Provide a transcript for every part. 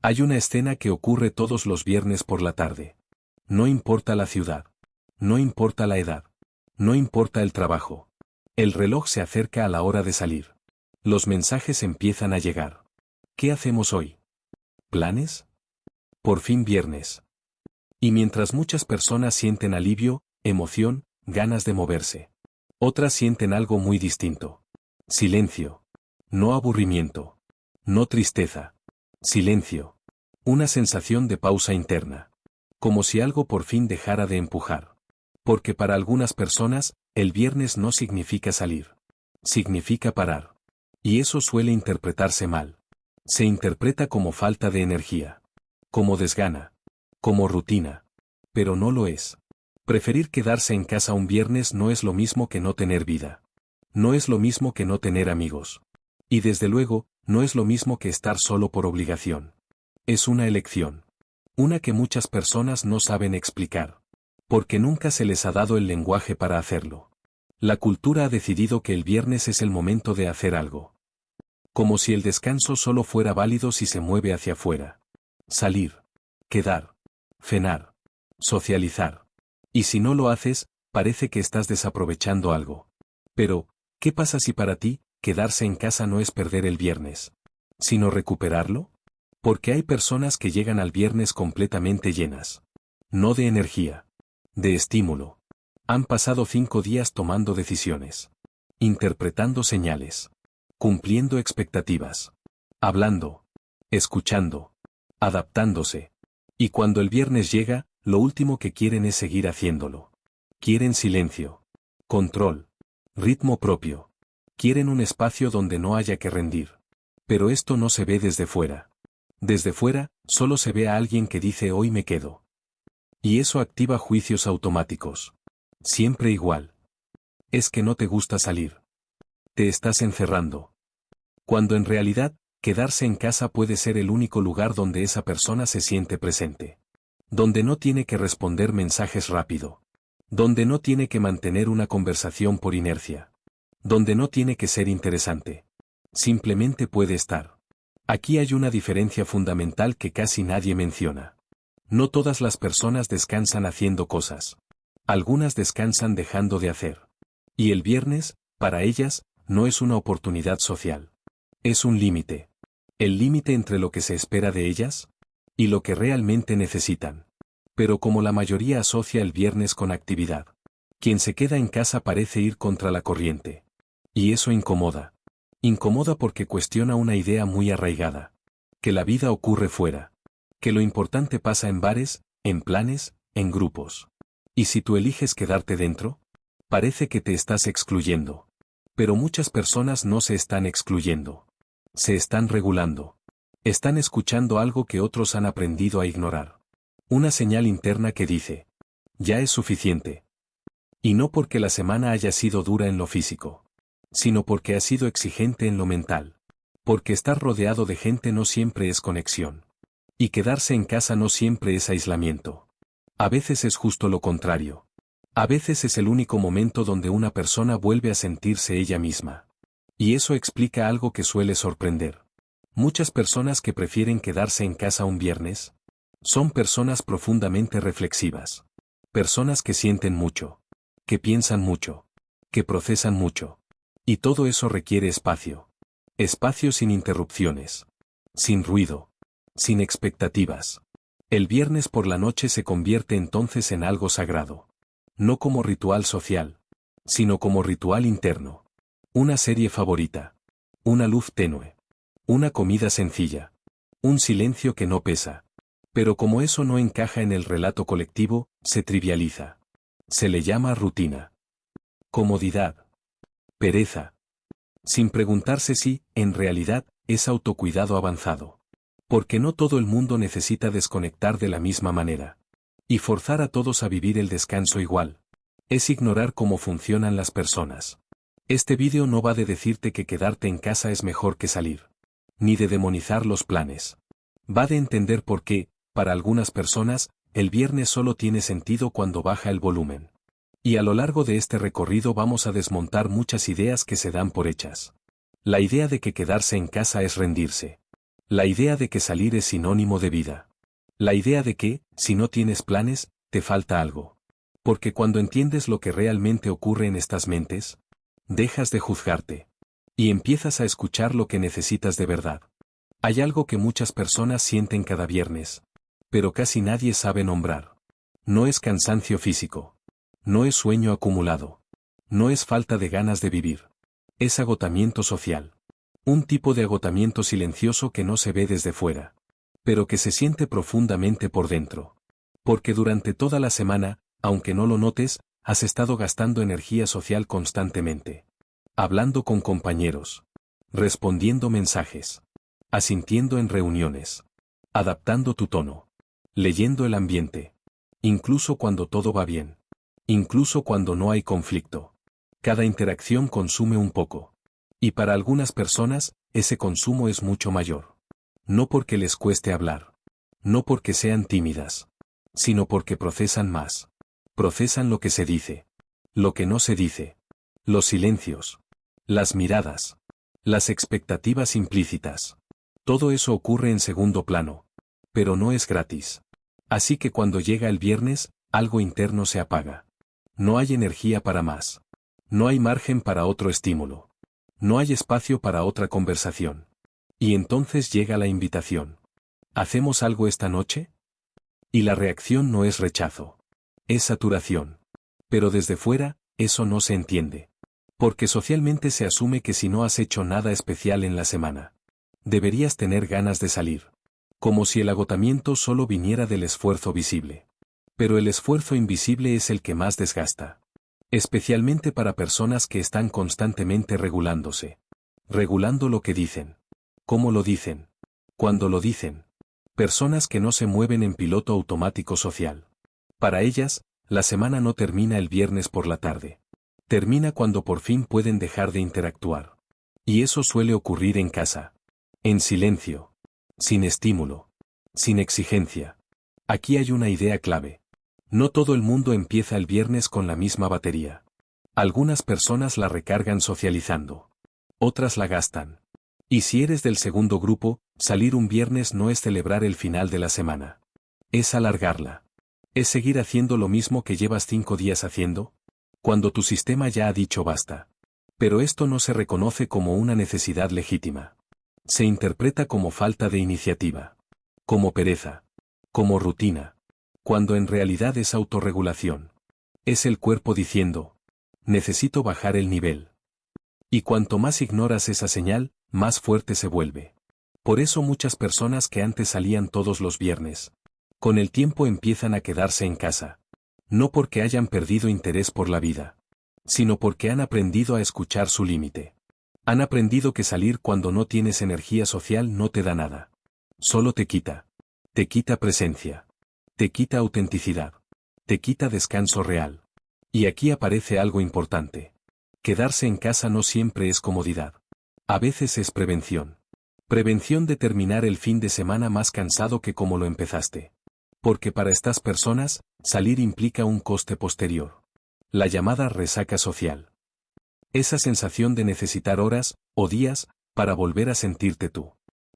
Hay una escena que ocurre todos los viernes por la tarde. No importa la ciudad. No importa la edad. No importa el trabajo. El reloj se acerca a la hora de salir. Los mensajes empiezan a llegar. ¿Qué hacemos hoy? ¿Planes? Por fin viernes. Y mientras muchas personas sienten alivio, emoción, ganas de moverse, otras sienten algo muy distinto. Silencio. No aburrimiento. No tristeza. Silencio. Una sensación de pausa interna. Como si algo por fin dejara de empujar. Porque para algunas personas, el viernes no significa salir. Significa parar. Y eso suele interpretarse mal. Se interpreta como falta de energía. Como desgana. Como rutina. Pero no lo es. Preferir quedarse en casa un viernes no es lo mismo que no tener vida. No es lo mismo que no tener amigos. Y desde luego, no es lo mismo que estar solo por obligación. Es una elección. Una que muchas personas no saben explicar. Porque nunca se les ha dado el lenguaje para hacerlo. La cultura ha decidido que el viernes es el momento de hacer algo. Como si el descanso solo fuera válido si se mueve hacia afuera. Salir. Quedar. Cenar. Socializar. Y si no lo haces, parece que estás desaprovechando algo. Pero, ¿qué pasa si para ti, quedarse en casa no es perder el viernes, sino recuperarlo? Porque hay personas que llegan al viernes completamente llenas. No de energía. De estímulo. Han pasado 5 días tomando decisiones. Interpretando señales. Cumpliendo expectativas. Hablando. Escuchando. Adaptándose. Y cuando el viernes llega, lo último que quieren es seguir haciéndolo. Quieren silencio. Control. Ritmo propio. Quieren un espacio donde no haya que rendir. Pero esto no se ve desde fuera. Desde fuera, solo se ve a alguien que dice hoy me quedo. Y eso activa juicios automáticos. Siempre igual. Es que no te gusta salir. Te estás encerrando. Cuando en realidad, quedarse en casa puede ser el único lugar donde esa persona se siente presente. Donde no tiene que responder mensajes rápido. Donde no tiene que mantener una conversación por inercia. Donde no tiene que ser interesante. Simplemente puede estar. Aquí hay una diferencia fundamental que casi nadie menciona. No todas las personas descansan haciendo cosas. Algunas descansan dejando de hacer. Y el viernes, para ellas, no es una oportunidad social. Es un límite. El límite entre lo que se espera de ellas y lo que realmente necesitan. Pero como la mayoría asocia el viernes con actividad, quien se queda en casa parece ir contra la corriente. Y eso incomoda. Incomoda porque cuestiona una idea muy arraigada. Que la vida ocurre fuera. Que lo importante pasa en bares, en planes, en grupos. Y si tú eliges quedarte dentro, parece que te estás excluyendo. Pero muchas personas no se están excluyendo. Se están regulando. Están escuchando algo que otros han aprendido a ignorar. Una señal interna que dice, ya es suficiente. Y no porque la semana haya sido dura en lo físico, sino porque ha sido exigente en lo mental. Porque estar rodeado de gente no siempre es conexión. Y quedarse en casa no siempre es aislamiento. A veces es justo lo contrario. A veces es el único momento donde una persona vuelve a sentirse ella misma. Y eso explica algo que suele sorprender. Muchas personas que prefieren quedarse en casa un viernes, son personas profundamente reflexivas. Personas que sienten mucho. Que piensan mucho. Que procesan mucho. Y todo eso requiere espacio. Espacio sin interrupciones. Sin ruido. Sin expectativas. El viernes por la noche se convierte entonces en algo sagrado. No como ritual social, sino como ritual interno. Una serie favorita. Una luz tenue. Una comida sencilla. Un silencio que no pesa. Pero como eso no encaja en el relato colectivo, se trivializa. Se le llama rutina. Comodidad. Pereza. Sin preguntarse si, en realidad, es autocuidado avanzado. Porque no todo el mundo necesita desconectar de la misma manera. Y forzar a todos a vivir el descanso igual. Es ignorar cómo funcionan las personas. Este vídeo no va de decirte que quedarte en casa es mejor que salir. Ni de demonizar los planes. Va de entender por qué, para algunas personas, el viernes solo tiene sentido cuando baja el volumen. Y a lo largo de este recorrido vamos a desmontar muchas ideas que se dan por hechas. La idea de que quedarse en casa es rendirse. La idea de que salir es sinónimo de vida. La idea de que, si no tienes planes, te falta algo. Porque cuando entiendes lo que realmente ocurre en estas mentes, dejas de juzgarte. Y empiezas a escuchar lo que necesitas de verdad. Hay algo que muchas personas sienten cada viernes, pero casi nadie sabe nombrar. No es cansancio físico. No es sueño acumulado. No es falta de ganas de vivir. Es agotamiento social. Un tipo de agotamiento silencioso que no se ve desde fuera, pero que se siente profundamente por dentro. Porque durante toda la semana, aunque no lo notes, has estado gastando energía social constantemente. Hablando con compañeros. Respondiendo mensajes. Asintiendo en reuniones. Adaptando tu tono. Leyendo el ambiente. Incluso cuando todo va bien. Incluso cuando no hay conflicto. Cada interacción consume un poco. Y para algunas personas, ese consumo es mucho mayor. No porque les cueste hablar. No porque sean tímidas. Sino porque procesan más. Procesan lo que se dice. Lo que no se dice. Los silencios. Las miradas. Las expectativas implícitas. Todo eso ocurre en segundo plano. Pero no es gratis. Así que cuando llega el viernes, algo interno se apaga. No hay energía para más. No hay margen para otro estímulo. No hay espacio para otra conversación. Y entonces llega la invitación. ¿Hacemos algo esta noche? Y la reacción no es rechazo. Es saturación. Pero desde fuera, eso no se entiende. Porque socialmente se asume que si no has hecho nada especial en la semana, deberías tener ganas de salir. Como si el agotamiento solo viniera del esfuerzo visible. Pero el esfuerzo invisible es el que más desgasta. Especialmente para personas que están constantemente regulándose. Regulando lo que dicen. Cómo lo dicen. Cuándo lo dicen. Personas que no se mueven en piloto automático social. Para ellas, la semana no termina el viernes por la tarde. Termina cuando por fin pueden dejar de interactuar. Y eso suele ocurrir en casa. En silencio. Sin estímulo. Sin exigencia. Aquí hay una idea clave. No todo el mundo empieza el viernes con la misma batería. Algunas personas la recargan socializando. Otras la gastan. Y si eres del segundo grupo, salir un viernes no es celebrar el final de la semana. Es alargarla. Es seguir haciendo lo mismo que llevas 5 días haciendo, cuando tu sistema ya ha dicho basta. Pero esto no se reconoce como una necesidad legítima. Se interpreta como falta de iniciativa. Como pereza. Como rutina. Cuando en realidad es autorregulación. Es el cuerpo diciendo, necesito bajar el nivel. Y cuanto más ignoras esa señal, más fuerte se vuelve. Por eso muchas personas que antes salían todos los viernes, con el tiempo empiezan a quedarse en casa. No porque hayan perdido interés por la vida, sino porque han aprendido a escuchar su límite. Han aprendido que salir cuando no tienes energía social no te da nada. Solo te quita. Te quita presencia. Te quita autenticidad. Te quita descanso real. Y aquí aparece algo importante. Quedarse en casa no siempre es comodidad. A veces es prevención. Prevención de terminar el fin de semana más cansado que como lo empezaste. Porque para estas personas, salir implica un coste posterior. La llamada resaca social. Esa sensación de necesitar horas, o días, para volver a sentirte tú.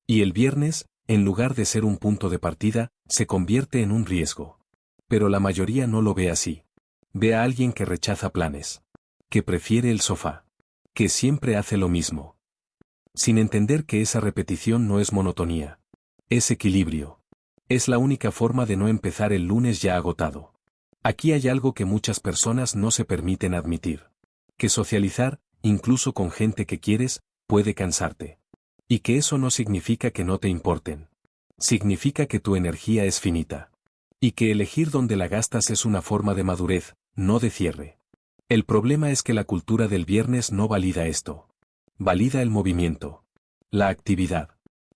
Y el viernes, en lugar de ser un punto de partida, se convierte en un riesgo. Pero la mayoría no lo ve así. Ve a alguien que rechaza planes. Que prefiere el sofá. Que siempre hace lo mismo. Sin entender que esa repetición no es monotonía. Es equilibrio. Es la única forma de no empezar el lunes ya agotado. Aquí hay algo que muchas personas no se permiten admitir. Que socializar, incluso con gente que quieres, puede cansarte. Y que eso no significa que no te importen. Significa que tu energía es finita. Y que elegir dónde la gastas es una forma de madurez, no de cierre. El problema es que la cultura del viernes no valida esto. Valida el movimiento. La actividad.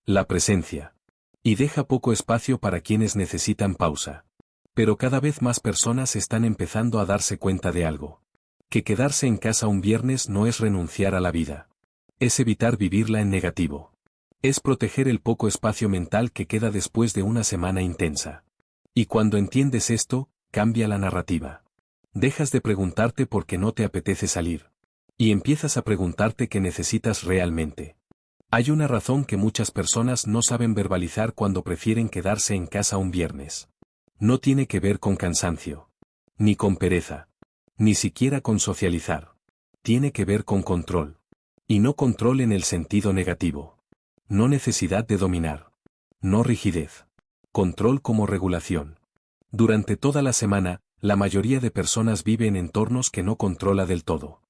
La presencia. Y deja poco espacio para quienes necesitan pausa. Pero cada vez más personas están empezando a darse cuenta de algo. Que quedarse en casa un viernes no es renunciar a la vida. Es evitar vivirla en negativo. Es proteger el poco espacio mental que queda después de una semana intensa. Y cuando entiendes esto, cambia la narrativa. Dejas de preguntarte por qué no te apetece salir. Y empiezas a preguntarte qué necesitas realmente. Hay una razón que muchas personas no saben verbalizar cuando prefieren quedarse en casa un viernes. No tiene que ver con cansancio, ni con pereza, ni siquiera con socializar. Tiene que ver con control. Y no control en el sentido negativo. No necesidad de dominar. No rigidez. Control como regulación. Durante toda la semana, la mayoría de personas vive en entornos que no controla del todo.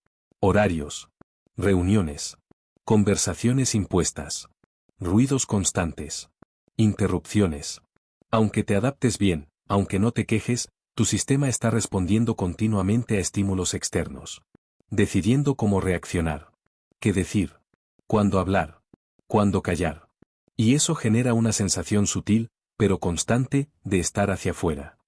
Horarios. Reuniones. Conversaciones impuestas. Ruidos constantes. Interrupciones. Aunque te adaptes bien, aunque no te quejes, tu sistema está respondiendo continuamente a estímulos externos. Decidiendo cómo reaccionar. Qué decir. Cuándo hablar. Cuándo callar. Y eso genera una sensación sutil, pero constante, de estar hacia afuera.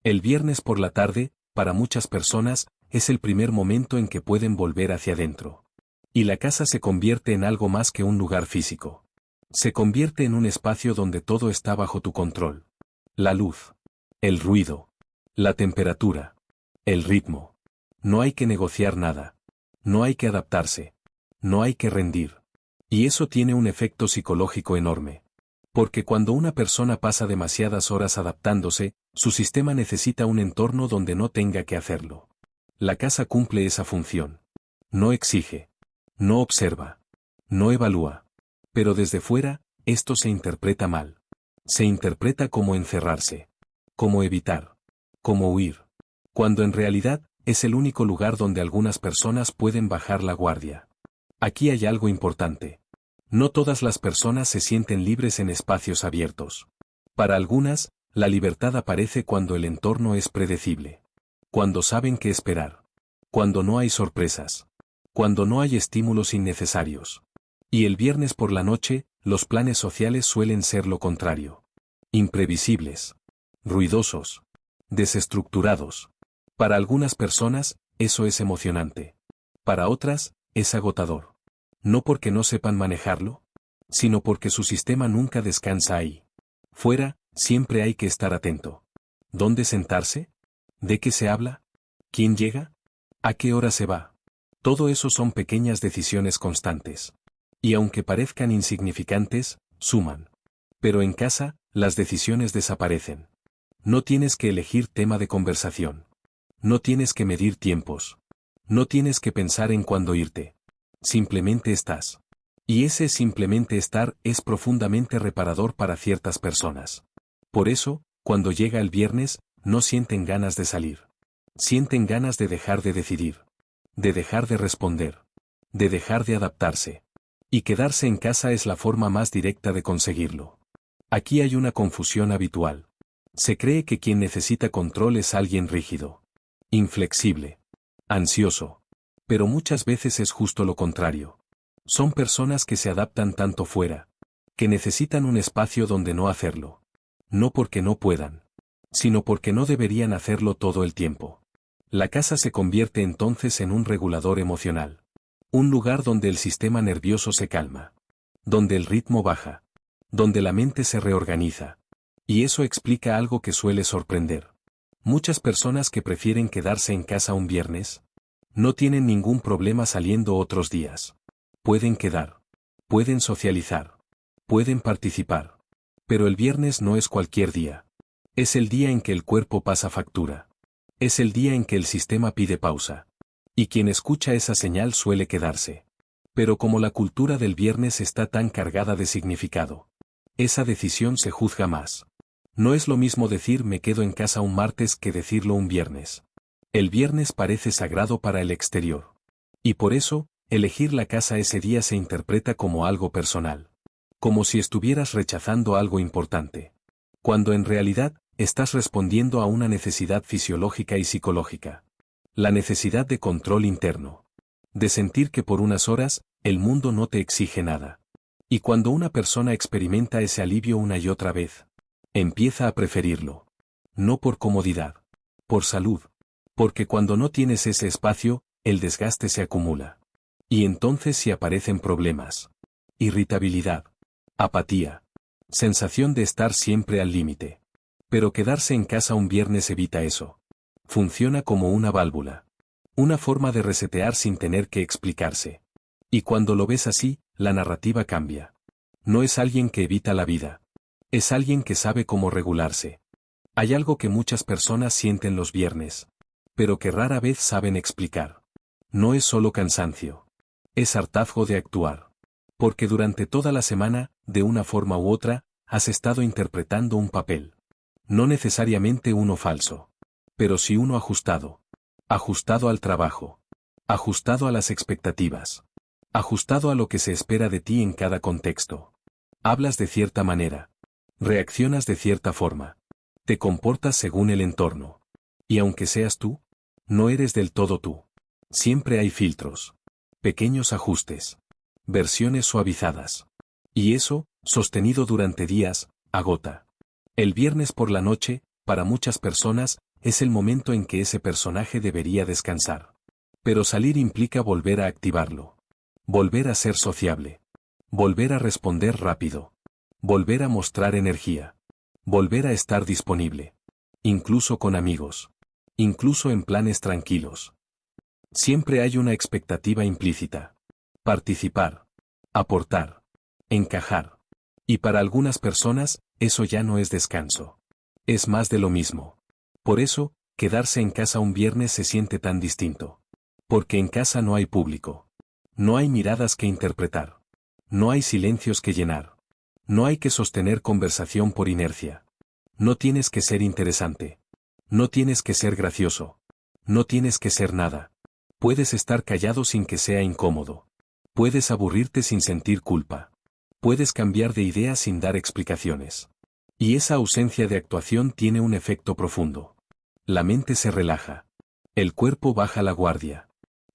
El viernes por la tarde, para muchas personas, es el primer momento en que pueden volver hacia adentro. Y la casa se convierte en algo más que un lugar físico. Se convierte en un espacio donde todo está bajo tu control. La luz. El ruido. La temperatura. El ritmo. No hay que negociar nada. No hay que adaptarse. No hay que rendir. Y eso tiene un efecto psicológico enorme. Porque cuando una persona pasa demasiadas horas adaptándose, su sistema necesita un entorno donde no tenga que hacerlo. La casa cumple esa función. No exige. No observa. No evalúa. Pero desde fuera, esto se interpreta mal. Se interpreta como encerrarse. Como evitar. Como huir. Cuando en realidad, es el único lugar donde algunas personas pueden bajar la guardia. Aquí hay algo importante. No todas las personas se sienten libres en espacios abiertos. Para algunas, la libertad aparece cuando el entorno es predecible. Cuando saben qué esperar. Cuando no hay sorpresas. Cuando no hay estímulos innecesarios. Y el viernes por la noche, los planes sociales suelen ser lo contrario. Imprevisibles. Ruidosos. Desestructurados. Para algunas personas, eso es emocionante. Para otras, es agotador. No porque no sepan manejarlo, sino porque su sistema nunca descansa ahí. Fuera, siempre hay que estar atento. ¿Dónde sentarse? ¿De qué se habla? ¿Quién llega? ¿A qué hora se va? Todo eso son pequeñas decisiones constantes. Y aunque parezcan insignificantes, suman. Pero en casa, las decisiones desaparecen. No tienes que elegir tema de conversación. No tienes que medir tiempos. No tienes que pensar en cuándo irte. Simplemente estás. Y ese simplemente estar es profundamente reparador para ciertas personas. Por eso, cuando llega el viernes, no sienten ganas de salir. Sienten ganas de dejar de decidir. De dejar de responder. De dejar de adaptarse. Y quedarse en casa es la forma más directa de conseguirlo. Aquí hay una confusión habitual. Se cree que quien necesita control es alguien rígido. Inflexible. Ansioso. Pero muchas veces es justo lo contrario. Son personas que se adaptan tanto fuera, que necesitan un espacio donde no hacerlo. No porque no puedan, sino porque no deberían hacerlo todo el tiempo. La casa se convierte entonces en un regulador emocional. Un lugar donde el sistema nervioso se calma. Donde el ritmo baja. Donde la mente se reorganiza. Y eso explica algo que suele sorprender. Muchas personas que prefieren quedarse en casa un viernes, no tienen ningún problema saliendo otros días. Pueden quedar. Pueden socializar. Pueden participar. Pero el viernes no es cualquier día. Es el día en que el cuerpo pasa factura. Es el día en que el sistema pide pausa. Y quien escucha esa señal suele quedarse. Pero como la cultura del viernes está tan cargada de significado, esa decisión se juzga más. No es lo mismo decir me quedo en casa un martes que decirlo un viernes. El viernes parece sagrado para el exterior. Y por eso, elegir la casa ese día se interpreta como algo personal. Como si estuvieras rechazando algo importante. Cuando en realidad, estás respondiendo a una necesidad fisiológica y psicológica. La necesidad de control interno. De sentir que por unas horas, el mundo no te exige nada. Y cuando una persona experimenta ese alivio una y otra vez, empieza a preferirlo. No por comodidad. Por salud. Porque cuando no tienes ese espacio, el desgaste se acumula. Y entonces sí aparecen problemas. Irritabilidad. Apatía. Sensación de estar siempre al límite. Pero quedarse en casa un viernes evita eso. Funciona como una válvula. Una forma de resetear sin tener que explicarse. Y cuando lo ves así, la narrativa cambia. No es alguien que evita la vida. Es alguien que sabe cómo regularse. Hay algo que muchas personas sienten los viernes, pero que rara vez saben explicar. No es solo cansancio. Es hartazgo de actuar. Porque durante toda la semana, de una forma u otra, has estado interpretando un papel. No necesariamente uno falso. Pero sí uno ajustado. Ajustado al trabajo. Ajustado a las expectativas. Ajustado a lo que se espera de ti en cada contexto. Hablas de cierta manera. Reaccionas de cierta forma. Te comportas según el entorno. Y aunque seas tú, no eres del todo tú. Siempre hay filtros. Pequeños ajustes. Versiones suavizadas. Y eso, sostenido durante días, agota. El viernes por la noche, para muchas personas, es el momento en que ese personaje debería descansar. Pero salir implica volver a activarlo. Volver a ser sociable. Volver a responder rápido. Volver a mostrar energía. Volver a estar disponible. Incluso con amigos. Incluso en planes tranquilos. Siempre hay una expectativa implícita. Participar. Aportar. Encajar. Y para algunas personas, eso ya no es descanso. Es más de lo mismo. Por eso, quedarse en casa un viernes se siente tan distinto. Porque en casa no hay público. No hay miradas que interpretar. No hay silencios que llenar. No hay que sostener conversación por inercia. No tienes que ser interesante. No tienes que ser gracioso. No tienes que ser nada. Puedes estar callado sin que sea incómodo. Puedes aburrirte sin sentir culpa. Puedes cambiar de idea sin dar explicaciones. Y esa ausencia de actuación tiene un efecto profundo. La mente se relaja. El cuerpo baja la guardia.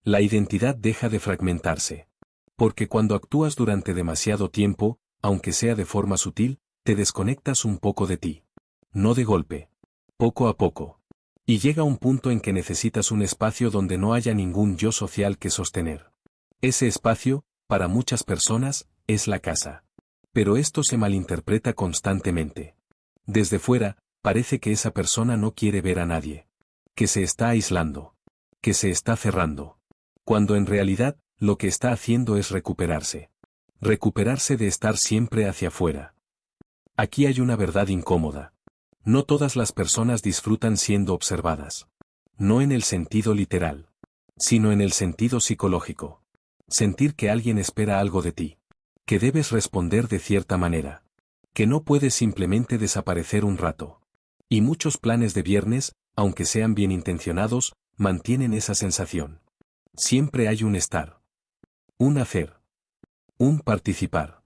La identidad deja de fragmentarse. Porque cuando actúas durante demasiado tiempo, aunque sea de forma sutil, te desconectas un poco de ti. No de golpe. Poco a poco. Y llega un punto en que necesitas un espacio donde no haya ningún yo social que sostener. Ese espacio, para muchas personas, es la casa. Pero esto se malinterpreta constantemente. Desde fuera, parece que esa persona no quiere ver a nadie. Que se está aislando. Que se está cerrando. Cuando en realidad, lo que está haciendo es recuperarse. Recuperarse de estar siempre hacia afuera. Aquí hay una verdad incómoda. No todas las personas disfrutan siendo observadas. No en el sentido literal, sino en el sentido psicológico. Sentir que alguien espera algo de ti. Que debes responder de cierta manera. Que no puedes simplemente desaparecer un rato. Y muchos planes de viernes, aunque sean bien intencionados, mantienen esa sensación. Siempre hay un estar. Un hacer. Un participar.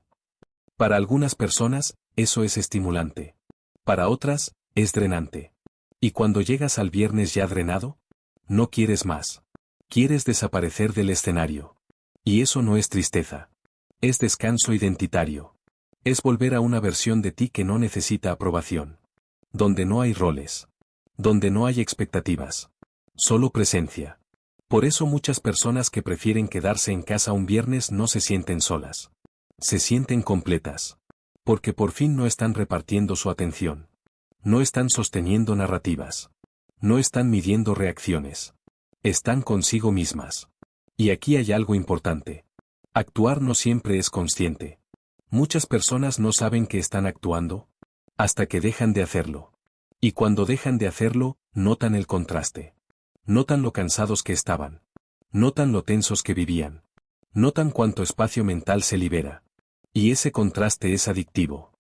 Para algunas personas, eso es estimulante. Para otras, es drenante. Y cuando llegas al viernes ya drenado, no quieres más. Quieres desaparecer del escenario. Y eso no es tristeza. Es descanso identitario. Es volver a una versión de ti que no necesita aprobación. Donde no hay roles. Donde no hay expectativas. Solo presencia. Por eso muchas personas que prefieren quedarse en casa un viernes no se sienten solas. Se sienten completas. Porque por fin no están repartiendo su atención. No están sosteniendo narrativas. No están midiendo reacciones. Están consigo mismas. Y aquí hay algo importante. Actuar no siempre es consciente. Muchas personas no saben que están actuando hasta que dejan de hacerlo. Y cuando dejan de hacerlo, notan el contraste. Notan lo cansados que estaban. Notan lo tensos que vivían. Notan cuánto espacio mental se libera. Y ese contraste es adictivo.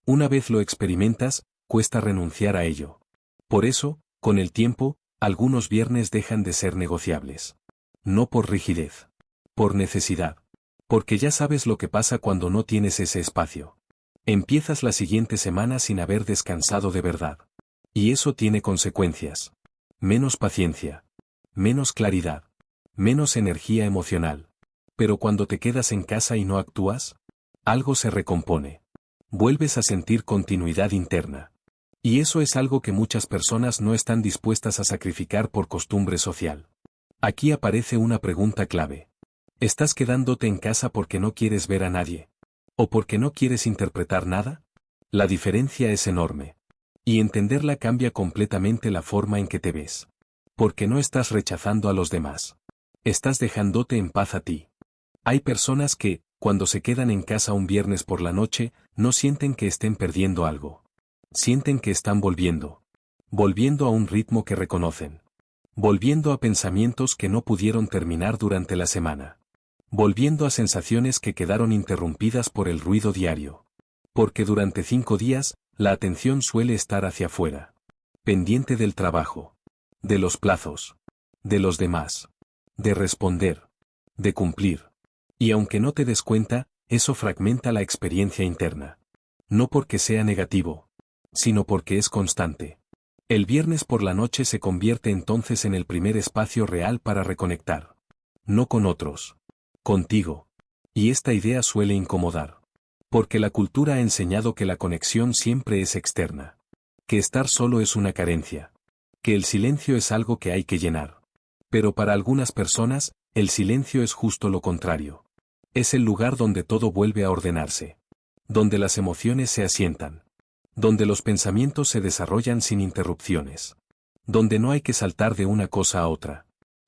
Una vez lo experimentas, cuesta renunciar a ello. Por eso, con el tiempo, algunos viernes dejan de ser negociables. No por rigidez. Por necesidad. Porque ya sabes lo que pasa cuando no tienes ese espacio. Empiezas la siguiente semana sin haber descansado de verdad. Y eso tiene consecuencias. Menos paciencia. Menos claridad. Menos energía emocional. Pero cuando te quedas en casa y no actúas, algo se recompone. Vuelves a sentir continuidad interna. Y eso es algo que muchas personas no están dispuestas a sacrificar por costumbre social. Aquí aparece una pregunta clave. ¿Estás quedándote en casa porque no quieres ver a nadie? ¿O porque no quieres interpretar nada? La diferencia es enorme. Y entenderla cambia completamente la forma en que te ves. Porque no estás rechazando a los demás. Estás dejándote en paz a ti. Hay personas que, cuando se quedan en casa un viernes por la noche, no sienten que estén perdiendo algo. Sienten que están volviendo. Volviendo a un ritmo que reconocen. Volviendo a pensamientos que no pudieron terminar durante la semana. Volviendo a sensaciones que quedaron interrumpidas por el ruido diario. Porque durante 5 días, la atención suele estar hacia afuera. Pendiente del trabajo. De los plazos. De los demás. De responder. De cumplir. Y aunque no te des cuenta, eso fragmenta la experiencia interna. No porque sea negativo, sino porque es constante. El viernes por la noche se convierte entonces en el primer espacio real para reconectar. No con otros. Contigo. Y esta idea suele incomodar. Porque la cultura ha enseñado que la conexión siempre es externa. Que estar solo es una carencia. Que el silencio es algo que hay que llenar. Pero para algunas personas, el silencio es justo lo contrario. Es el lugar donde todo vuelve a ordenarse. Donde las emociones se asientan. Donde los pensamientos se desarrollan sin interrupciones. Donde no hay que saltar de una cosa a otra.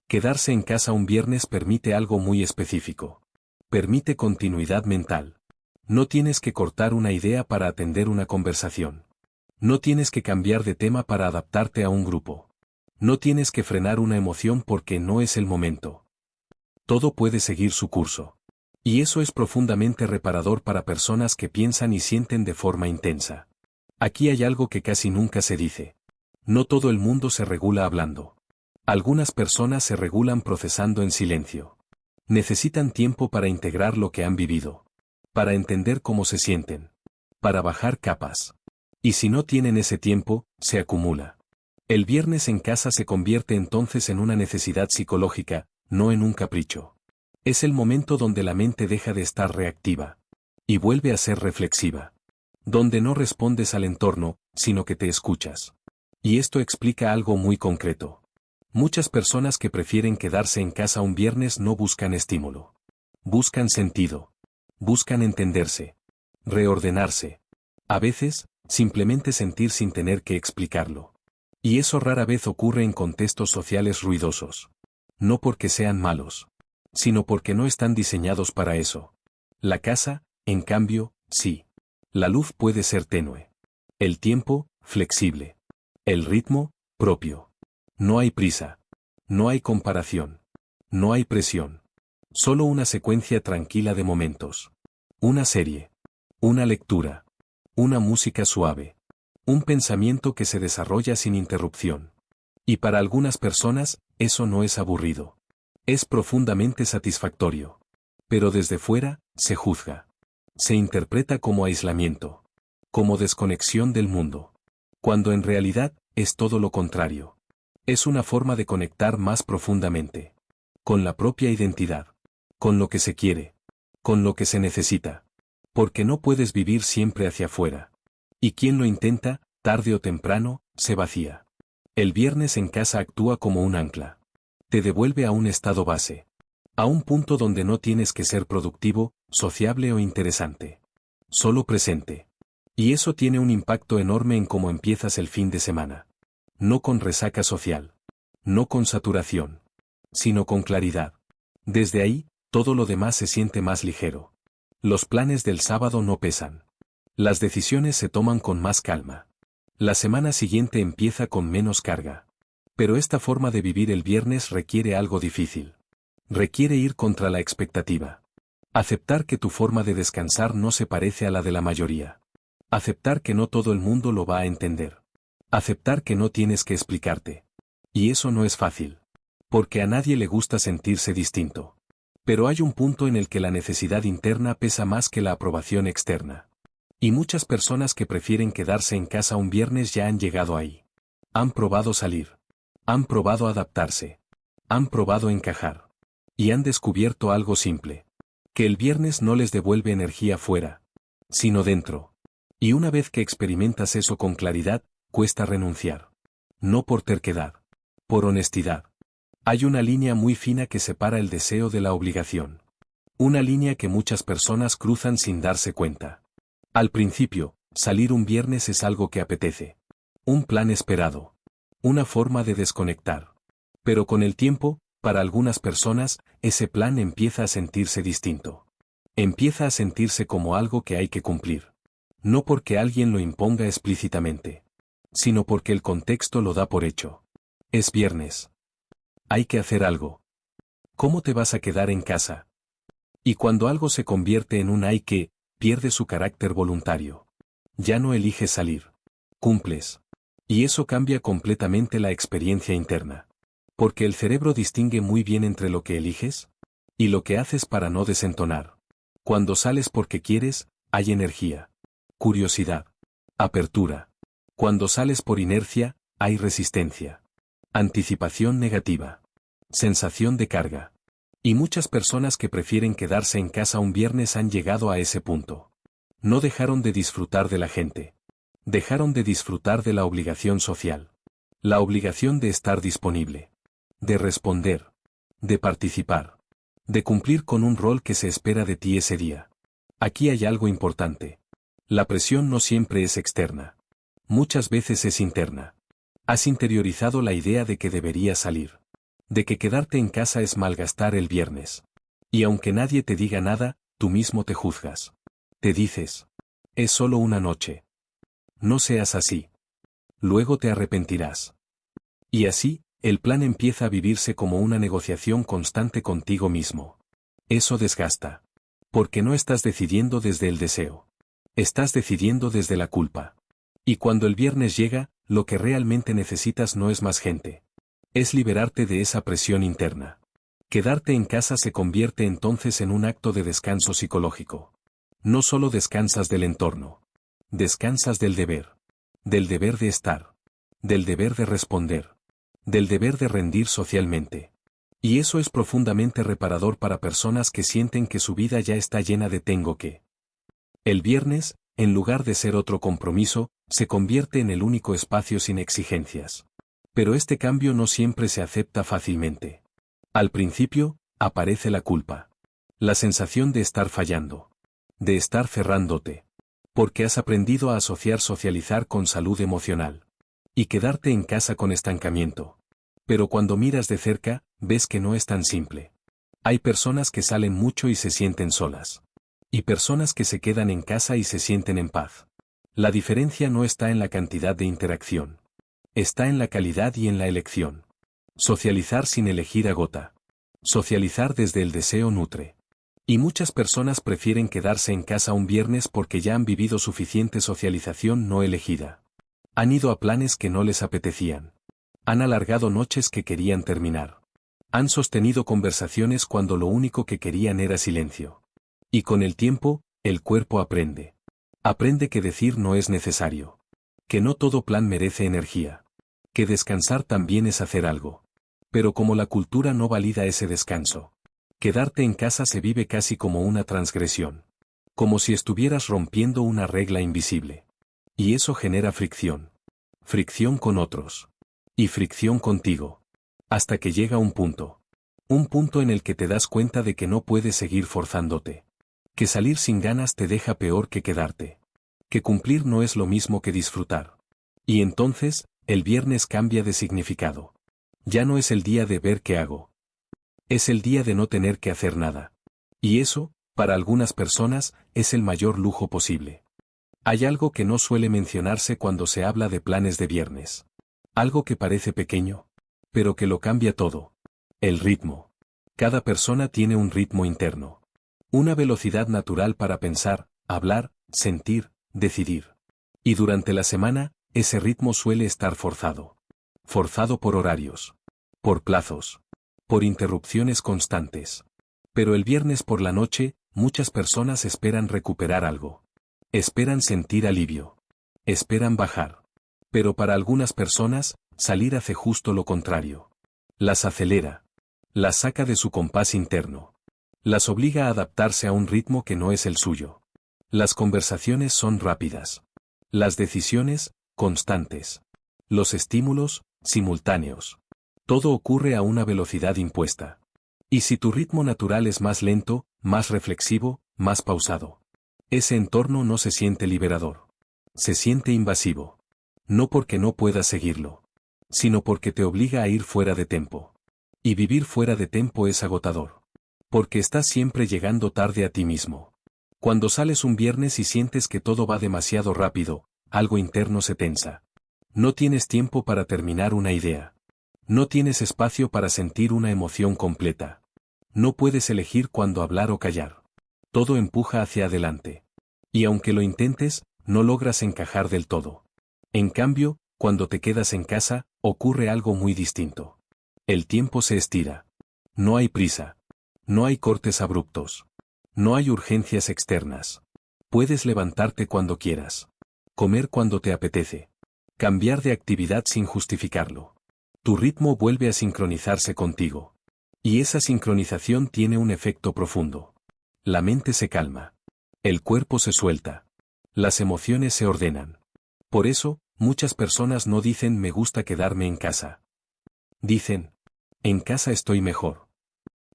Quedarse en casa un viernes permite algo muy específico. Permite continuidad mental. No tienes que cortar una idea para atender una conversación. No tienes que cambiar de tema para adaptarte a un grupo. No tienes que frenar una emoción porque no es el momento. Todo puede seguir su curso. Y eso es profundamente reparador para personas que piensan y sienten de forma intensa. Aquí hay algo que casi nunca se dice. No todo el mundo se regula hablando. Algunas personas se regulan procesando en silencio. Necesitan tiempo para integrar lo que han vivido. Para entender cómo se sienten. Para bajar capas. Y si no tienen ese tiempo, se acumula. El viernes en casa se convierte entonces en una necesidad psicológica, no en un capricho. Es el momento donde la mente deja de estar reactiva. Y vuelve a ser reflexiva. Donde no respondes al entorno, sino que te escuchas. Y esto explica algo muy concreto. Muchas personas que prefieren quedarse en casa un viernes no buscan estímulo. Buscan sentido. Buscan entenderse. Reordenarse. A veces, simplemente sentir sin tener que explicarlo. Y eso rara vez ocurre en contextos sociales ruidosos. No porque sean malos, sino porque no están diseñados para eso. La casa, en cambio, sí. La luz puede ser tenue. El tiempo, flexible. El ritmo, propio. No hay prisa. No hay comparación. No hay presión. Solo una secuencia tranquila de momentos. Una serie. Una lectura. Una música suave. Un pensamiento que se desarrolla sin interrupción. Y para algunas personas, eso no es aburrido. Es profundamente satisfactorio. Pero desde fuera, se juzga. Se interpreta como aislamiento. Como desconexión del mundo. Cuando en realidad, es todo lo contrario. Es una forma de conectar más profundamente. Con la propia identidad. Con lo que se quiere. Con lo que se necesita. Porque no puedes vivir siempre hacia afuera. Y quien lo intenta, tarde o temprano, se vacía. El viernes en casa actúa como un ancla. Te devuelve a un estado base. A un punto donde no tienes que ser productivo, sociable o interesante. Solo presente. Y eso tiene un impacto enorme en cómo empiezas el fin de semana. No con resaca social. No con saturación. Sino con claridad. Desde ahí, todo lo demás se siente más ligero. Los planes del sábado no pesan. Las decisiones se toman con más calma. La semana siguiente empieza con menos carga. Pero esta forma de vivir el viernes requiere algo difícil. Requiere ir contra la expectativa. Aceptar que tu forma de descansar no se parece a la de la mayoría. Aceptar que no todo el mundo lo va a entender. Aceptar que no tienes que explicarte. Y eso no es fácil. Porque a nadie le gusta sentirse distinto. Pero hay un punto en el que la necesidad interna pesa más que la aprobación externa. Y muchas personas que prefieren quedarse en casa un viernes ya han llegado ahí. Han probado salir. Han probado adaptarse. Han probado encajar. Y han descubierto algo simple. Que el viernes no les devuelve energía fuera, sino dentro. Y una vez que experimentas eso con claridad, cuesta renunciar. No por terquedad. Por honestidad. Hay una línea muy fina que separa el deseo de la obligación. Una línea que muchas personas cruzan sin darse cuenta. Al principio, salir un viernes es algo que apetece. Un plan esperado. Una forma de desconectar. Pero con el tiempo, para algunas personas, ese plan empieza a sentirse distinto. Empieza a sentirse como algo que hay que cumplir. No porque alguien lo imponga explícitamente, sino porque el contexto lo da por hecho. Es viernes. Hay que hacer algo. ¿Cómo te vas a quedar en casa? Y cuando algo se convierte en un hay que, pierde su carácter voluntario. Ya no eliges salir. Cumples. Y eso cambia completamente la experiencia interna. Porque el cerebro distingue muy bien entre lo que eliges y lo que haces para no desentonar. Cuando sales porque quieres, hay energía, curiosidad, apertura. Cuando sales por inercia, hay resistencia, anticipación negativa, sensación de carga. Y muchas personas que prefieren quedarse en casa un viernes han llegado a ese punto. No dejaron de disfrutar de la gente. Dejaron de disfrutar de la obligación social. La obligación de estar disponible. De responder. De participar. De cumplir con un rol que se espera de ti ese día. Aquí hay algo importante. La presión no siempre es externa. Muchas veces es interna. Has interiorizado la idea de que deberías salir. De que quedarte en casa es malgastar el viernes. Y aunque nadie te diga nada, tú mismo te juzgas. Te dices, es solo una noche. No seas así. Luego te arrepentirás. Y así, el plan empieza a vivirse como una negociación constante contigo mismo. Eso desgasta. Porque no estás decidiendo desde el deseo. Estás decidiendo desde la culpa. Y cuando el viernes llega, lo que realmente necesitas no es más gente. Es liberarte de esa presión interna. Quedarte en casa se convierte entonces en un acto de descanso psicológico. No solo descansas del entorno. Descansas del deber. Del deber de estar. Del deber de responder. Del deber de rendir socialmente. Y eso es profundamente reparador para personas que sienten que su vida ya está llena de tengo que. El viernes, en lugar de ser otro compromiso, se convierte en el único espacio sin exigencias. Pero este cambio no siempre se acepta fácilmente. Al principio, aparece la culpa. La sensación de estar fallando. De estar cerrándote. Porque has aprendido a asociar socializar con salud emocional. Y quedarte en casa con estancamiento. Pero cuando miras de cerca, ves que no es tan simple. Hay personas que salen mucho y se sienten solas. Y personas que se quedan en casa y se sienten en paz. La diferencia no está en la cantidad de interacción. Está en la calidad y en la elección. Socializar sin elegir agota. Socializar desde el deseo nutre. Y muchas personas prefieren quedarse en casa un viernes porque ya han vivido suficiente socialización no elegida. Han ido a planes que no les apetecían. Han alargado noches que querían terminar. Han sostenido conversaciones cuando lo único que querían era silencio. Y con el tiempo, el cuerpo aprende. Aprende que decir no es necesario. Que no todo plan merece energía. Que descansar también es hacer algo. Pero como la cultura no valida ese descanso. Quedarte en casa se vive casi como una transgresión. Como si estuvieras rompiendo una regla invisible. Y eso genera fricción. Fricción con otros. Y fricción contigo. Hasta que llega un punto. Un punto en el que te das cuenta de que no puedes seguir forzándote. Que salir sin ganas te deja peor que quedarte. Que cumplir no es lo mismo que disfrutar. Y entonces, el viernes cambia de significado. Ya no es el día de ver qué hago. Es el día de no tener que hacer nada. Y eso, para algunas personas, es el mayor lujo posible. Hay algo que no suele mencionarse cuando se habla de planes de viernes. Algo que parece pequeño, pero que lo cambia todo. El ritmo. Cada persona tiene un ritmo interno. Una velocidad natural para pensar, hablar, sentir, decidir. Y durante la semana, ese ritmo suele estar forzado. Forzado por horarios. Por plazos. Por interrupciones constantes. Pero el viernes por la noche, muchas personas esperan recuperar algo. Esperan sentir alivio. Esperan bajar. Pero para algunas personas, salir hace justo lo contrario. Las acelera. Las saca de su compás interno. Las obliga a adaptarse a un ritmo que no es el suyo. Las conversaciones son rápidas. Las decisiones, constantes. Los estímulos, simultáneos. Todo ocurre a una velocidad impuesta. Y si tu ritmo natural es más lento, más reflexivo, más pausado, ese entorno no se siente liberador. Se siente invasivo. No porque no puedas seguirlo, sino porque te obliga a ir fuera de tempo. Y vivir fuera de tempo es agotador. Porque estás siempre llegando tarde a ti mismo. Cuando sales un viernes y sientes que todo va demasiado rápido, algo interno se tensa. No tienes tiempo para terminar una idea. No tienes espacio para sentir una emoción completa. No puedes elegir cuándo hablar o callar. Todo empuja hacia adelante. Y aunque lo intentes, no logras encajar del todo. En cambio, cuando te quedas en casa, ocurre algo muy distinto. El tiempo se estira. No hay prisa. No hay cortes abruptos. No hay urgencias externas. Puedes levantarte cuando quieras. Comer cuando te apetece. Cambiar de actividad sin justificarlo. Tu ritmo vuelve a sincronizarse contigo. Y esa sincronización tiene un efecto profundo. La mente se calma. El cuerpo se suelta. Las emociones se ordenan. Por eso, muchas personas no dicen me gusta quedarme en casa. Dicen, en casa estoy mejor.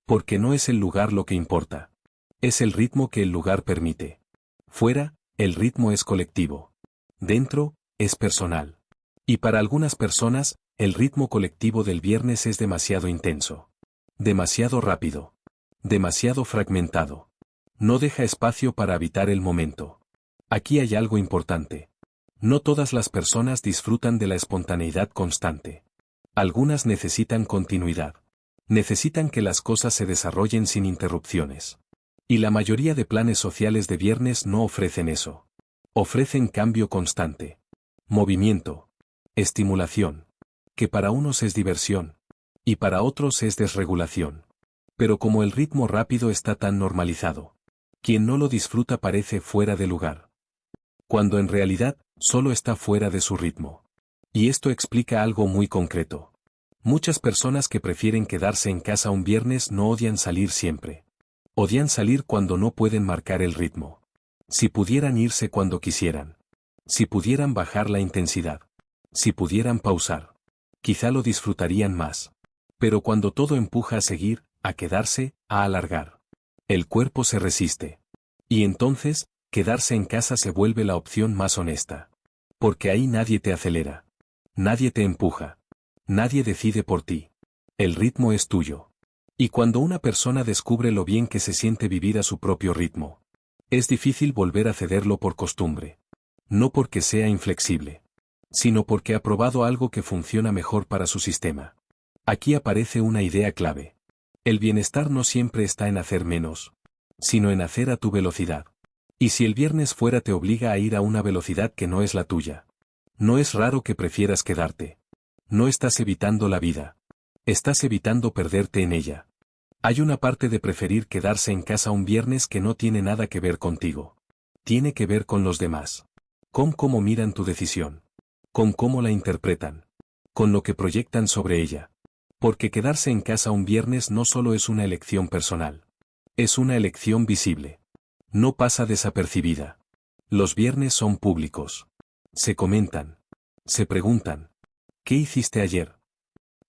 Porque no es el lugar lo que importa. Es el ritmo que el lugar permite. Fuera, el ritmo es colectivo. Dentro, es personal. Y para algunas personas, el ritmo colectivo del viernes es demasiado intenso. Demasiado rápido. Demasiado fragmentado. No deja espacio para habitar el momento. Aquí hay algo importante. No todas las personas disfrutan de la espontaneidad constante. Algunas necesitan continuidad. Necesitan que las cosas se desarrollen sin interrupciones. Y la mayoría de planes sociales de viernes no ofrecen eso. Ofrecen cambio constante. Movimiento. Estimulación. Que para unos es diversión. Y para otros es desregulación. Pero como el ritmo rápido está tan normalizado, quien no lo disfruta parece fuera de lugar. Cuando en realidad, solo está fuera de su ritmo. Y esto explica algo muy concreto. Muchas personas que prefieren quedarse en casa un viernes no odian salir siempre. Odian salir cuando no pueden marcar el ritmo. Si pudieran irse cuando quisieran. Si pudieran bajar la intensidad. Si pudieran pausar. Quizá lo disfrutarían más. Pero cuando todo empuja a seguir, a quedarse, a alargar. El cuerpo se resiste. Y entonces, quedarse en casa se vuelve la opción más honesta. Porque ahí nadie te acelera. Nadie te empuja. Nadie decide por ti. El ritmo es tuyo. Y cuando una persona descubre lo bien que se siente vivir a su propio ritmo, es difícil volver a cederlo por costumbre. No porque sea inflexible, sino porque ha probado algo que funciona mejor para su sistema. Aquí aparece una idea clave. El bienestar no siempre está en hacer menos, sino en hacer a tu velocidad. Y si el viernes fuera te obliga a ir a una velocidad que no es la tuya, no es raro que prefieras quedarte. No estás evitando la vida. Estás evitando perderte en ella. Hay una parte de preferir quedarse en casa un viernes que no tiene nada que ver contigo. Tiene que ver con los demás. Con cómo miran tu decisión. Con cómo la interpretan. Con lo que proyectan sobre ella. Porque quedarse en casa un viernes no solo es una elección personal. Es una elección visible. No pasa desapercibida. Los viernes son públicos. Se comentan. Se preguntan. ¿Qué hiciste ayer?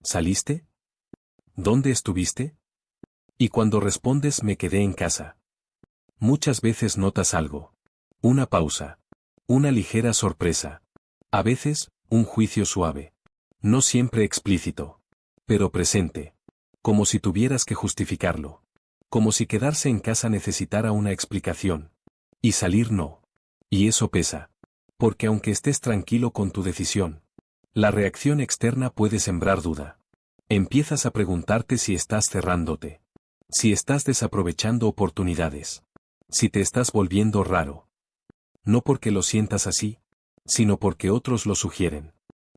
¿Saliste? ¿Dónde estuviste? Y cuando respondes me quedé en casa. Muchas veces notas algo. Una pausa. Una ligera sorpresa. A veces, un juicio suave. No siempre explícito. Pero presente. Como si tuvieras que justificarlo. Como si quedarse en casa necesitara una explicación. Y salir no. Y eso pesa. Porque aunque estés tranquilo con tu decisión, la reacción externa puede sembrar duda. Empiezas a preguntarte si estás cerrándote. Si estás desaprovechando oportunidades. Si te estás volviendo raro. No porque lo sientas así, sino porque otros lo sugieren.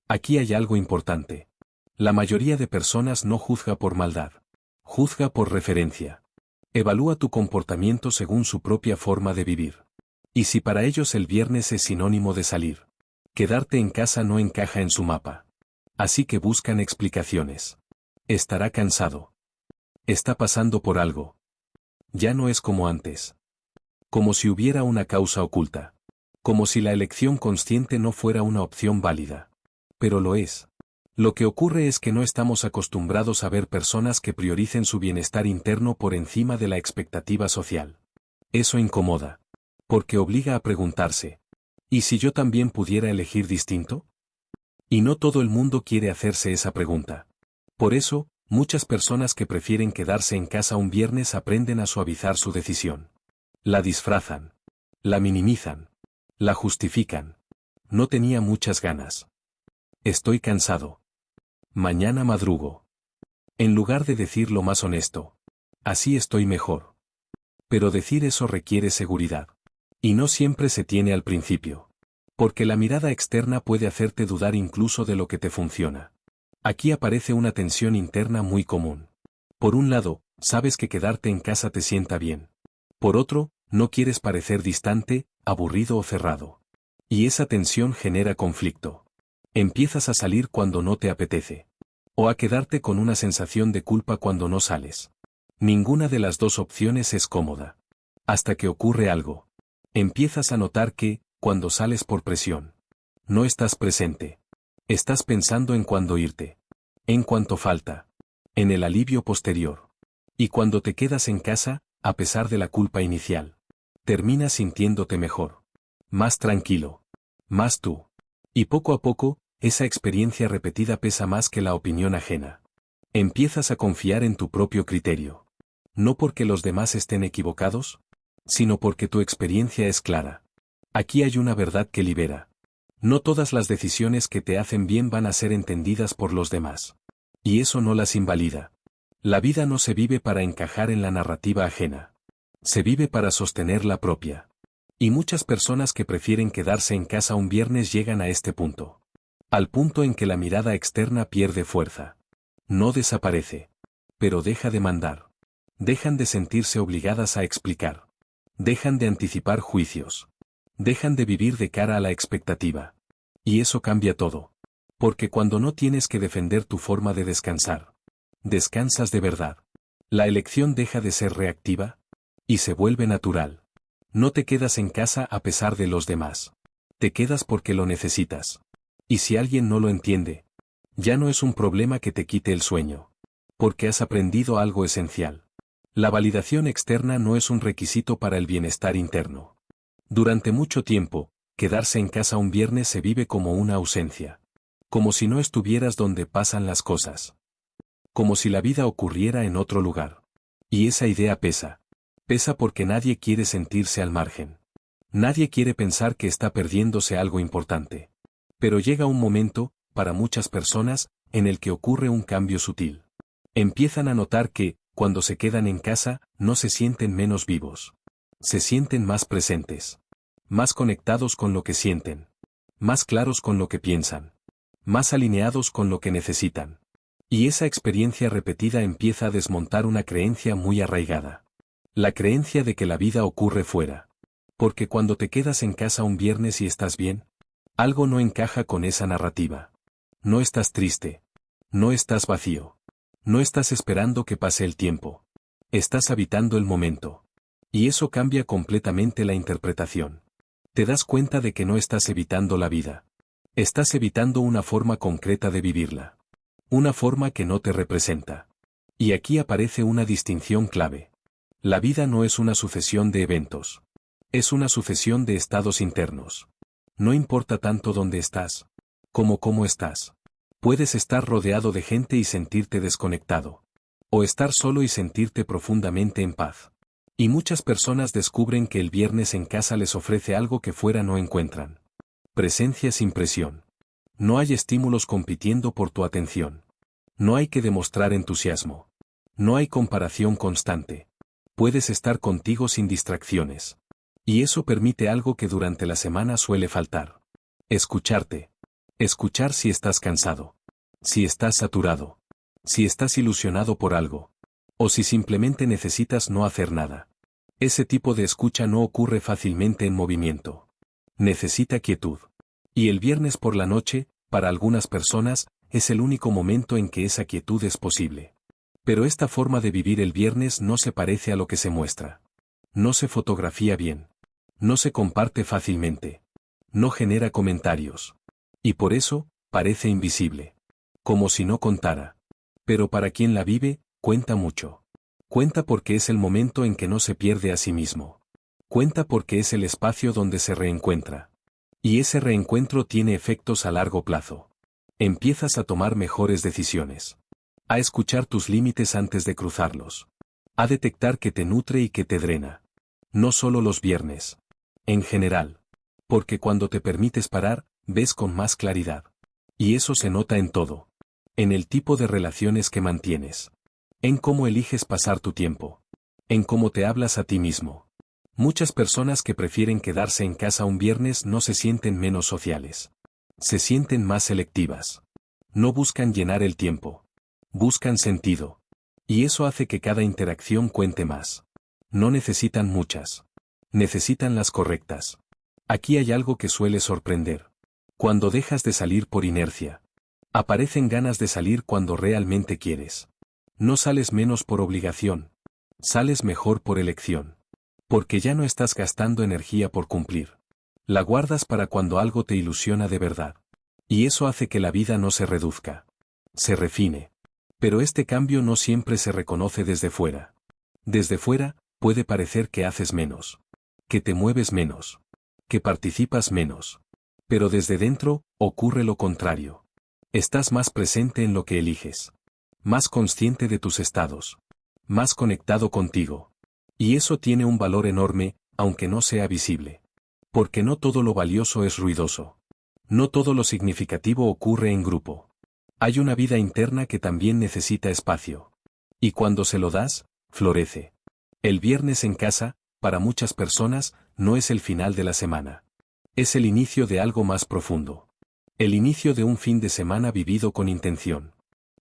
Aquí hay algo importante. La mayoría de personas no juzga por maldad. Juzga por referencia. Evalúa tu comportamiento según su propia forma de vivir. Y si para ellos el viernes es sinónimo de salir, quedarte en casa no encaja en su mapa. Así que buscan explicaciones. Estará cansado. Está pasando por algo. Ya no es como antes. Como si hubiera una causa oculta. Como si la elección consciente no fuera una opción válida. Pero lo es. Lo que ocurre es que no estamos acostumbrados a ver personas que prioricen su bienestar interno por encima de la expectativa social. Eso incomoda. Porque obliga a preguntarse. ¿Y si yo también pudiera elegir distinto? Y no todo el mundo quiere hacerse esa pregunta. Por eso, Muchas personas que prefieren quedarse en casa un viernes aprenden a suavizar su decisión. La disfrazan. La minimizan. La justifican. No tenía muchas ganas. Estoy cansado. Mañana madrugo. En lugar de decir lo más honesto. Así estoy mejor. Pero decir eso requiere seguridad. Y no siempre se tiene al principio. Porque la mirada externa puede hacerte dudar incluso de lo que te funciona. Aquí aparece una tensión interna muy común. Por un lado, sabes que quedarte en casa te sienta bien. Por otro, no quieres parecer distante, aburrido o cerrado. Y esa tensión genera conflicto. Empiezas a salir cuando no te apetece. O a quedarte con una sensación de culpa cuando no sales. Ninguna de las dos opciones es cómoda. Hasta que ocurre algo. Empiezas a notar que, cuando sales por presión, no estás presente. Estás pensando en cuándo irte. En cuánto falta. En el alivio posterior. Y cuando te quedas en casa, a pesar de la culpa inicial, terminas sintiéndote mejor. Más tranquilo. Más tú. Y poco a poco, esa experiencia repetida pesa más que la opinión ajena. Empiezas a confiar en tu propio criterio. No porque los demás estén equivocados, sino porque tu experiencia es clara. Aquí hay una verdad que libera. No todas las decisiones que te hacen bien van a ser entendidas por los demás. Y eso no las invalida. La vida no se vive para encajar en la narrativa ajena. Se vive para sostener la propia. Y muchas personas que prefieren quedarse en casa un viernes llegan a este punto. Al punto en que la mirada externa pierde fuerza. No desaparece. Pero deja de mandar. Dejan de sentirse obligadas a explicar. Dejan de anticipar juicios. Dejan de vivir de cara a la expectativa. Y eso cambia todo. Porque cuando no tienes que defender tu forma de descansar, descansas de verdad. La elección deja de ser reactiva y se vuelve natural. No te quedas en casa a pesar de los demás. Te quedas porque lo necesitas. Y si alguien no lo entiende, ya no es un problema que te quite el sueño. Porque has aprendido algo esencial. La validación externa no es un requisito para el bienestar interno. Durante mucho tiempo, quedarse en casa un viernes se vive como una ausencia. Como si no estuvieras donde pasan las cosas. Como si la vida ocurriera en otro lugar. Y esa idea pesa. Pesa porque nadie quiere sentirse al margen. Nadie quiere pensar que está perdiéndose algo importante. Pero llega un momento, para muchas personas, en el que ocurre un cambio sutil. Empiezan a notar que, cuando se quedan en casa, no se sienten menos vivos. Se sienten más presentes. Más conectados con lo que sienten. Más claros con lo que piensan. Más alineados con lo que necesitan. Y esa experiencia repetida empieza a desmontar una creencia muy arraigada. La creencia de que la vida ocurre fuera. Porque cuando te quedas en casa un viernes y estás bien, algo no encaja con esa narrativa. No estás triste. No estás vacío. No estás esperando que pase el tiempo. Estás habitando el momento. Y eso cambia completamente la interpretación. Te das cuenta de que no estás evitando la vida. Estás evitando una forma concreta de vivirla. Una forma que no te representa. Y aquí aparece una distinción clave. La vida no es una sucesión de eventos. Es una sucesión de estados internos. No importa tanto dónde estás, como cómo estás. Puedes estar rodeado de gente y sentirte desconectado. O estar solo y sentirte profundamente en paz. Y muchas personas descubren que el viernes en casa les ofrece algo que fuera no encuentran. Presencia sin presión. No hay estímulos compitiendo por tu atención. No hay que demostrar entusiasmo. No hay comparación constante. Puedes estar contigo sin distracciones. Y eso permite algo que durante la semana suele faltar. Escucharte. Escuchar si estás cansado. Si estás saturado. Si estás ilusionado por algo. O si simplemente necesitas no hacer nada. Ese tipo de escucha no ocurre fácilmente en movimiento. Necesita quietud. Y el viernes por la noche, para algunas personas, es el único momento en que esa quietud es posible. Pero esta forma de vivir el viernes no se parece a lo que se muestra. No se fotografía bien. No se comparte fácilmente. No genera comentarios. Y por eso, parece invisible. Como si no contara. Pero para quien la vive, cuenta mucho. Cuenta porque es el momento en que no se pierde a sí mismo. Cuenta porque es el espacio donde se reencuentra. Y ese reencuentro tiene efectos a largo plazo. Empiezas a tomar mejores decisiones. A escuchar tus límites antes de cruzarlos. A detectar que te nutre y que te drena. No solo los viernes. En general. Porque cuando te permites parar, ves con más claridad. Y eso se nota en todo. En el tipo de relaciones que mantienes. En cómo eliges pasar tu tiempo. En cómo te hablas a ti mismo. Muchas personas que prefieren quedarse en casa un viernes no se sienten menos sociales. Se sienten más selectivas. No buscan llenar el tiempo. Buscan sentido. Y eso hace que cada interacción cuente más. No necesitan muchas. Necesitan las correctas. Aquí hay algo que suele sorprender. Cuando dejas de salir por inercia. Aparecen ganas de salir cuando realmente quieres. No sales menos por obligación. Sales mejor por elección. Porque ya no estás gastando energía por cumplir. La guardas para cuando algo te ilusiona de verdad. Y eso hace que la vida no se reduzca. Se refine. Pero este cambio no siempre se reconoce desde fuera. Desde fuera, puede parecer que haces menos. Que te mueves menos. Que participas menos. Pero desde dentro, ocurre lo contrario. Estás más presente en lo que eliges. Más consciente de tus estados. Más conectado contigo. Y eso tiene un valor enorme, aunque no sea visible. Porque no todo lo valioso es ruidoso. No todo lo significativo ocurre en grupo. Hay una vida interna que también necesita espacio. Y cuando se lo das, florece. El viernes en casa, para muchas personas, no es el final de la semana. Es el inicio de algo más profundo. El inicio de un fin de semana vivido con intención.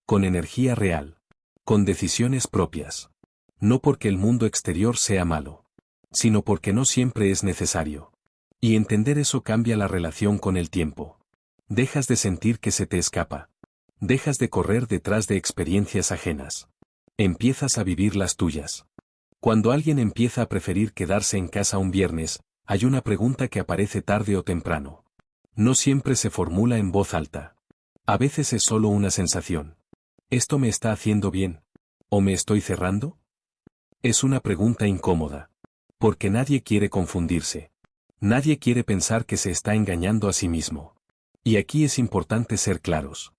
Con energía real. Con decisiones propias. No porque el mundo exterior sea malo. Sino porque no siempre es necesario. Y entender eso cambia la relación con el tiempo. Dejas de sentir que se te escapa. Dejas de correr detrás de experiencias ajenas. Empiezas a vivir las tuyas. Cuando alguien empieza a preferir quedarse en casa un viernes, hay una pregunta que aparece tarde o temprano. No siempre se formula en voz alta. A veces es solo una sensación. ¿Esto me está haciendo bien? ¿O me estoy cerrando? Es una pregunta incómoda. Porque nadie quiere confundirse. Nadie quiere pensar que se está engañando a sí mismo. Y aquí es importante ser claros.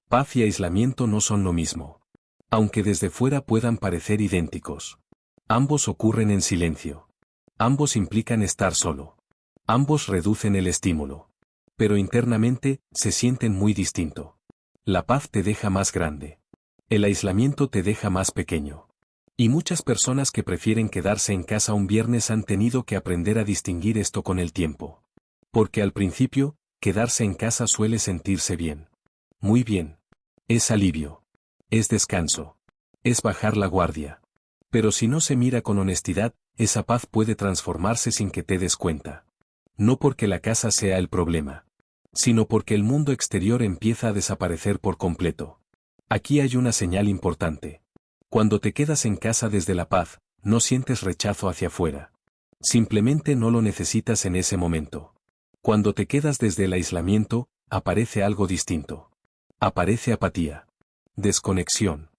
Paz y aislamiento no son lo mismo. Aunque desde fuera puedan parecer idénticos. Ambos ocurren en silencio. Ambos implican estar solo. Ambos reducen el estímulo. Pero internamente, se sienten muy distinto. La paz te deja más grande. El aislamiento te deja más pequeño. Y muchas personas que prefieren quedarse en casa un viernes han tenido que aprender a distinguir esto con el tiempo. Porque al principio, quedarse en casa suele sentirse bien. Muy bien. Es alivio. Es descanso. Es bajar la guardia. Pero si no se mira con honestidad, esa paz puede transformarse sin que te des cuenta. No porque la casa sea el problema. Sino porque el mundo exterior empieza a desaparecer por completo. Aquí hay una señal importante. Cuando te quedas en casa desde la paz, no sientes rechazo hacia afuera. Simplemente no lo necesitas en ese momento. Cuando te quedas desde el aislamiento, aparece algo distinto. Aparece apatía. Desconexión.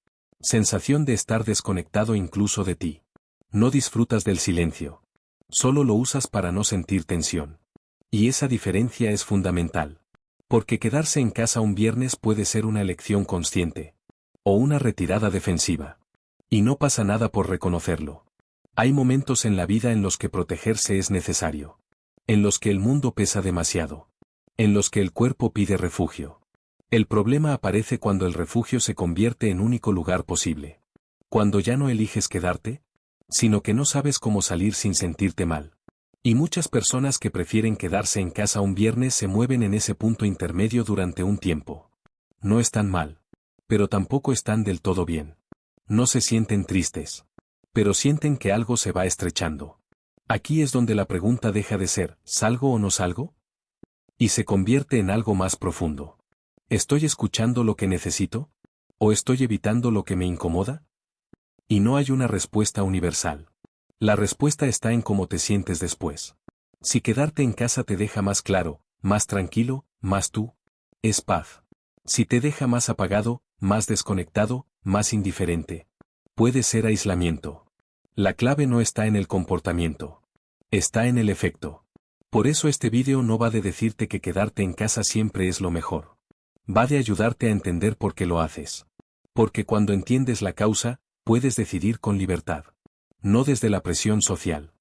Sensación de estar desconectado incluso de ti. No disfrutas del silencio. Solo lo usas para no sentir tensión. Y esa diferencia es fundamental. Porque quedarse en casa un viernes puede ser una elección consciente. O una retirada defensiva. Y no pasa nada por reconocerlo. Hay momentos en la vida en los que protegerse es necesario. En los que el mundo pesa demasiado. En los que el cuerpo pide refugio. El problema aparece cuando el refugio se convierte en único lugar posible. Cuando ya no eliges quedarte, sino que no sabes cómo salir sin sentirte mal. Y muchas personas que prefieren quedarse en casa un viernes se mueven en ese punto intermedio durante un tiempo. No están mal. Pero tampoco están del todo bien. No se sienten tristes. Pero sienten que algo se va estrechando. Aquí es donde la pregunta deja de ser, ¿salgo o no salgo? Y se convierte en algo más profundo. ¿Estoy escuchando lo que necesito? ¿O estoy evitando lo que me incomoda? Y no hay una respuesta universal. La respuesta está en cómo te sientes después. Si quedarte en casa te deja más claro, más tranquilo, más tú, es paz. Si te deja más apagado, más desconectado, más indiferente, puede ser aislamiento. La clave no está en el comportamiento. Está en el efecto. Por eso este vídeo no va de decirte que quedarte en casa siempre es lo mejor. Va de ayudarte a entender por qué lo haces. Porque cuando entiendes la causa, puedes decidir con libertad. No desde la presión social.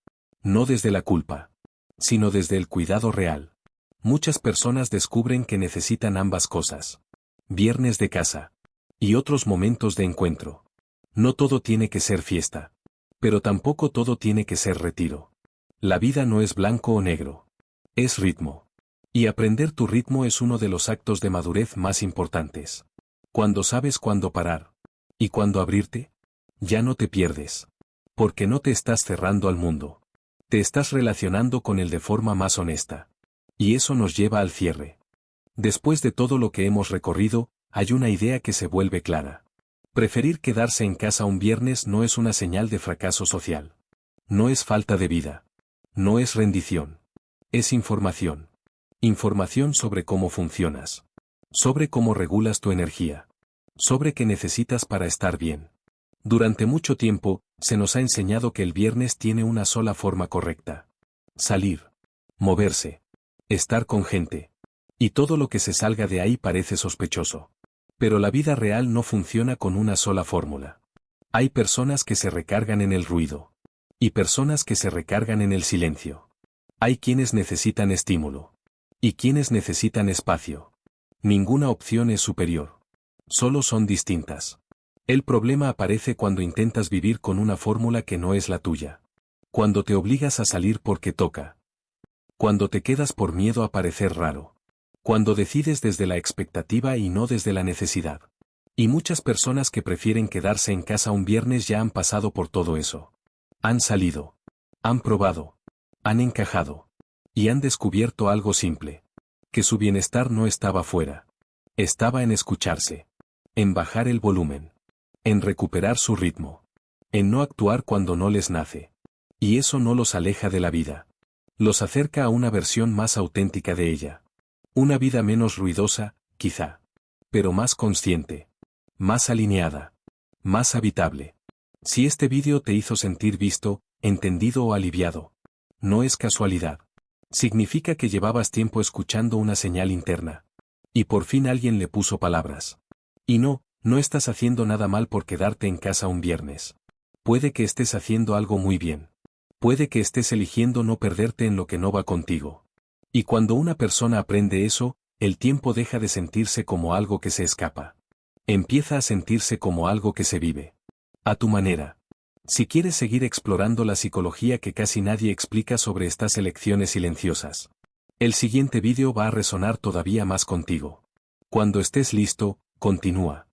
No desde la culpa. Sino desde el cuidado real. Muchas personas descubren que necesitan ambas cosas. Viernes de casa. Y otros momentos de encuentro. No todo tiene que ser fiesta. Pero tampoco todo tiene que ser retiro. La vida no es blanco o negro. Es ritmo. Y aprender tu ritmo es uno de los actos de madurez más importantes. Cuando sabes cuándo parar. Y cuándo abrirte, ya no te pierdes. Porque no te estás cerrando al mundo. Te estás relacionando con él de forma más honesta. Y eso nos lleva al cierre. Después de todo lo que hemos recorrido, hay una idea que se vuelve clara. Preferir quedarse en casa un viernes no es una señal de fracaso social. No es falta de vida. No es rendición. Es información. Información sobre cómo funcionas. Sobre cómo regulas tu energía. Sobre qué necesitas para estar bien. Durante mucho tiempo, se nos ha enseñado que el viernes tiene una sola forma correcta. Salir. Moverse. Estar con gente. Y todo lo que se salga de ahí parece sospechoso. Pero la vida real no funciona con una sola fórmula. Hay personas que se recargan en el ruido. Y personas que se recargan en el silencio. Hay quienes necesitan estímulo. Y quienes necesitan espacio. Ninguna opción es superior. Solo son distintas. El problema aparece cuando intentas vivir con una fórmula que no es la tuya. Cuando te obligas a salir porque toca. Cuando te quedas por miedo a parecer raro. Cuando decides desde la expectativa y no desde la necesidad. Y muchas personas que prefieren quedarse en casa un viernes ya han pasado por todo eso. Han salido. Han probado. Han encajado. Y han descubierto algo simple. Que su bienestar no estaba fuera. Estaba en escucharse. En bajar el volumen. En recuperar su ritmo. En no actuar cuando no les nace. Y eso no los aleja de la vida. Los acerca a una versión más auténtica de ella. Una vida menos ruidosa, quizá. Pero más consciente. Más alineada. Más habitable. Si este vídeo te hizo sentir visto, entendido o aliviado. No es casualidad. Significa que llevabas tiempo escuchando una señal interna. Y por fin alguien le puso palabras. Y no estás haciendo nada mal por quedarte en casa un viernes. Puede que estés haciendo algo muy bien. Puede que estés eligiendo no perderte en lo que no va contigo. Y cuando una persona aprende eso, el tiempo deja de sentirse como algo que se escapa. Empieza a sentirse como algo que se vive. A tu manera. Si quieres seguir explorando la psicología que casi nadie explica sobre estas elecciones silenciosas, el siguiente vídeo va a resonar todavía más contigo. Cuando estés listo, continúa.